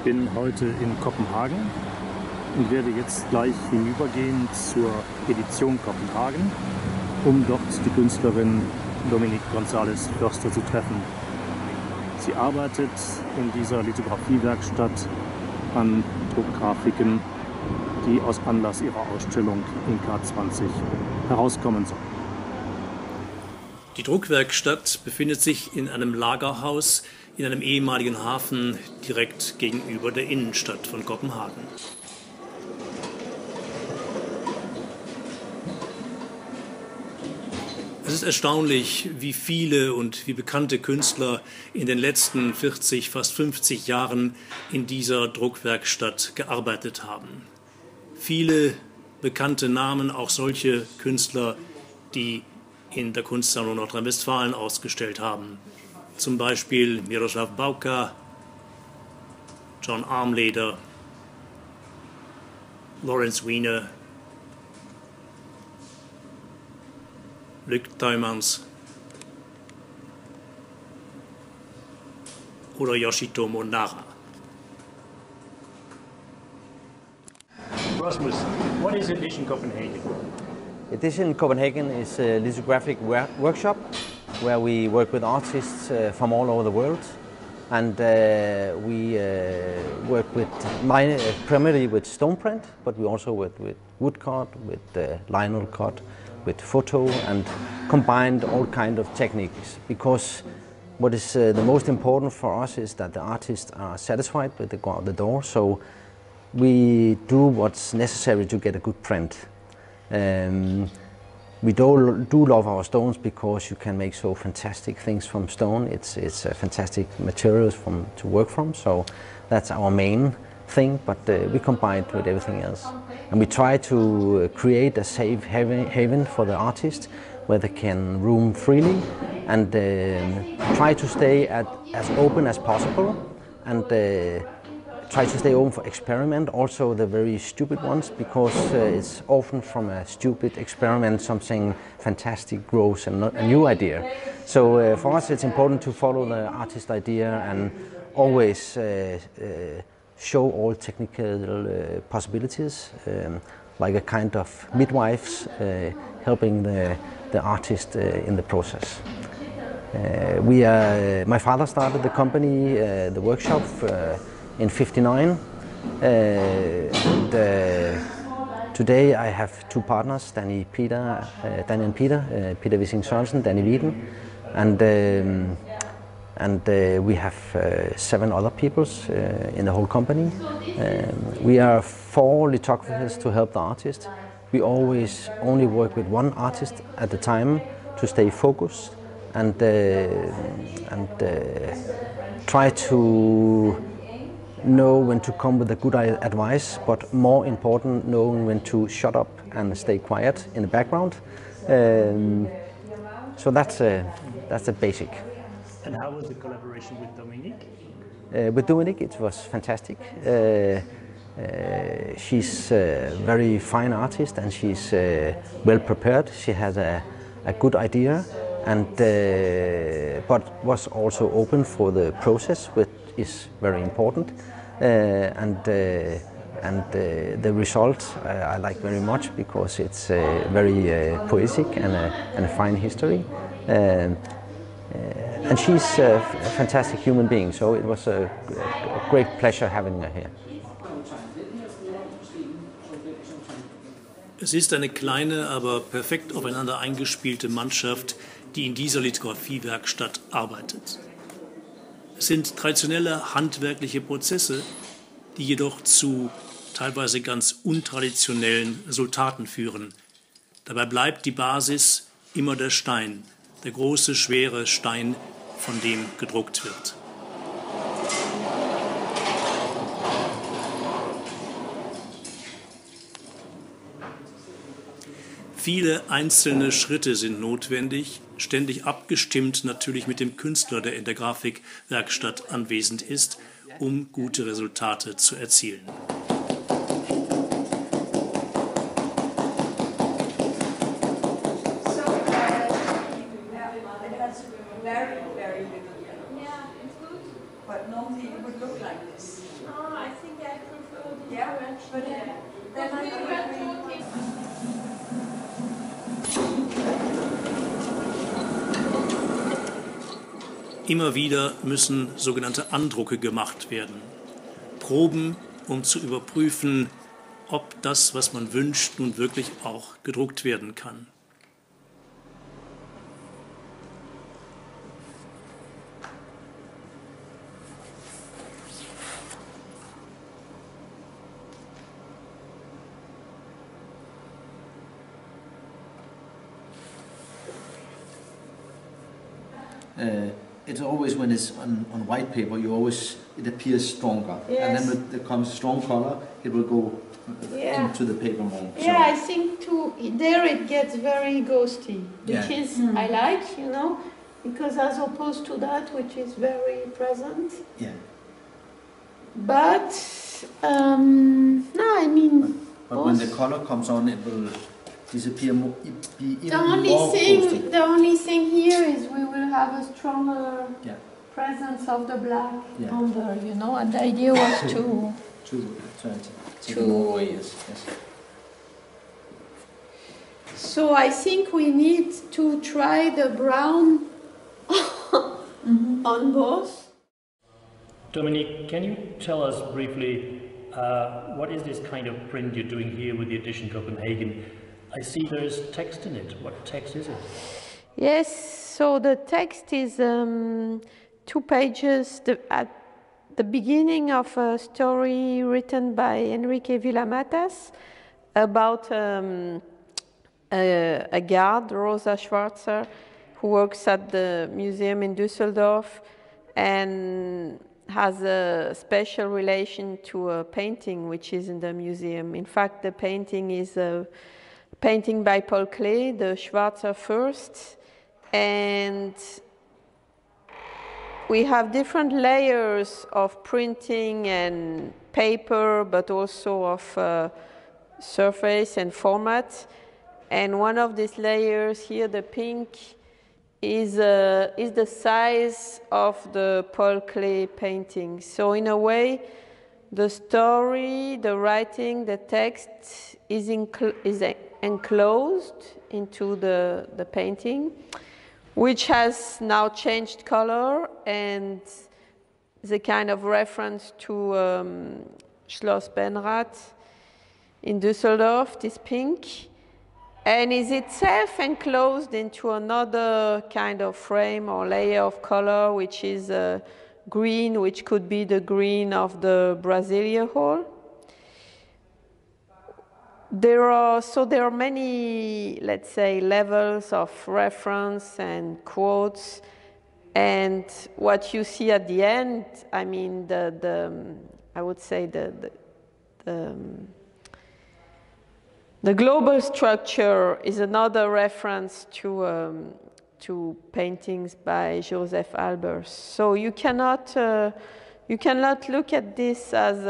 bin heute in Kopenhagen und werde jetzt gleich hinübergehen zur Edition Copenhagen, um dort die Künstlerin Dominique Gonzalez-Forester zu treffen. Sie arbeitet in dieser Lithografiewerkstatt an Druckgrafiken, die aus Anlass ihrer Ausstellung in K20 herauskommen sollen. Die Druckwerkstatt befindet sich in einem Lagerhaus in einem ehemaligen Hafen direkt gegenüber der Innenstadt von Kopenhagen. Es ist erstaunlich, wie viele und wie bekannte Künstler in den letzten 40, fast 50 Jahren in dieser Druckwerkstatt gearbeitet haben. Viele bekannte Namen, auch solche Künstler, die in der Kunstsammlung Nordrhein-Westfalen ausgestellt haben. Zum Beispiel Miroslav Bauka, John Armleder, Lawrence Wiener, Luc Tuymans oder Yoshitomo Nara. Rasmus, what is Edition Copenhagen? Edition Copenhagen is a lithographic workshop where we work with artists from all over the world, and we work with primarily with stone print, but we also work with woodcut, with vinyl cut, with photo, and combined all kind of techniques, because what is the most important for us is that the artists are satisfied when they go out the door, so we do what's necessary to get a good print. We do love our stones because you can make so fantastic things from stone. It's fantastic materials to work from, so that's our main thing, but we combine it with everything else. And we try to create a safe haven for the artist where they can roam freely and try to stay as open as possible, and try to stay open for experiment, also the very stupid ones, because it's often from a stupid experiment something fantastic grows and a new idea. So for us it's important to follow the artist idea and always show all technical possibilities, like a kind of midwives helping the artist in the process. My father started the company, the workshop, in '59, and today I have two partners, Danny and Peter, Peter Wissing Sørensen, Danny Wieden, and we have 7 other people in the whole company. We are 4 lithographers to help the artist. We always only work with one artist at a time to stay focused and try to know when to come with a good advice, but more important, knowing when to shut up and stay quiet in the background. So that's the basic. And how was the collaboration with Dominique? With Dominique, it was fantastic. She's a very fine artist, and she's well prepared. She has a good idea, and but was also open for the process, which is very important. And the result I like very much, because it's very poetic and a fine history. And she's a fantastic human being, so it was a great pleasure having her here. Es ist eine kleine, aber perfekt aufeinander eingespielte Mannschaft, die in dieser Lithografiewerkstatt arbeitet. Es sind traditionelle handwerkliche Prozesse, die jedoch zu teilweise ganz untraditionellen Resultaten führen. Dabei bleibt die Basis immer der Stein, der große, schwere Stein, von dem gedruckt wird. Viele einzelne Schritte sind notwendig, ständig abgestimmt natürlich mit dem Künstler, der in der Grafikwerkstatt anwesend ist, um gute Resultate zu erzielen. Very little yellow. Yeah, it's good. But normally it would look like this. Oh, I think I prefer this Yeah, direction. but then I We were talking. Immer wieder müssen sogenannte Andrucke gemacht werden. Proben, um zu überprüfen, ob das, was man wünscht, nun wirklich auch gedruckt werden kann. It's always when it's on white paper, it appears stronger, Yes. and then when there comes strong color, it will go Yeah. into the paper more. Yeah, I think too, there it gets very ghosty, which Yeah. is, I like, you know, because as opposed to that, which is very present. Yeah. But, no, I mean, But when the color comes on, it will disappear more. Be even the only thing here is we will have a stronger Yeah. presence of the black Yeah. on there, you know, and the idea was to To more yes. So I think we need to try the brown on both. Dominique, can you tell us briefly what is this kind of print you're doing here with the Edition Copenhagen? I see there's text in it. What text is it? Yes, so the text is 2 pages at the beginning of a story written by Enrique Villamatas about a guard, Rosa Schwarzer, who works at the museum in Düsseldorf and has a special relation to a painting which is in the museum. In fact, the painting is a painting by Paul Klee, the Schwarzer First, and we have different layers of printing and paper, but also of surface and format. And one of these layers here, the pink, is the size of the Paul Klee painting. So in a way, the story, the writing, the text is enclosed into the painting, which has now changed color and is a kind of reference to Schloss Benrath in Düsseldorf, this pink, and is itself enclosed into another kind of frame or layer of color, which is green, which could be the green of the Brasilia Hall. There are many, let's say, levels of reference and quotes, and what you see at the end, I mean, I would say the global structure is another reference to paintings by Joseph Albers. So you cannot look at this as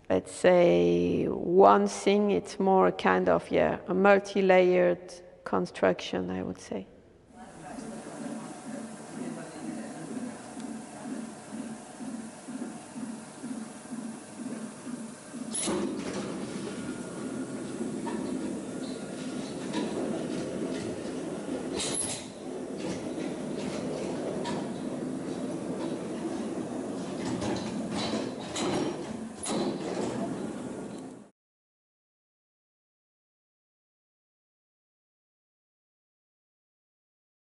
let's say one thing. It's more a kind of a multi-layered construction, I would say.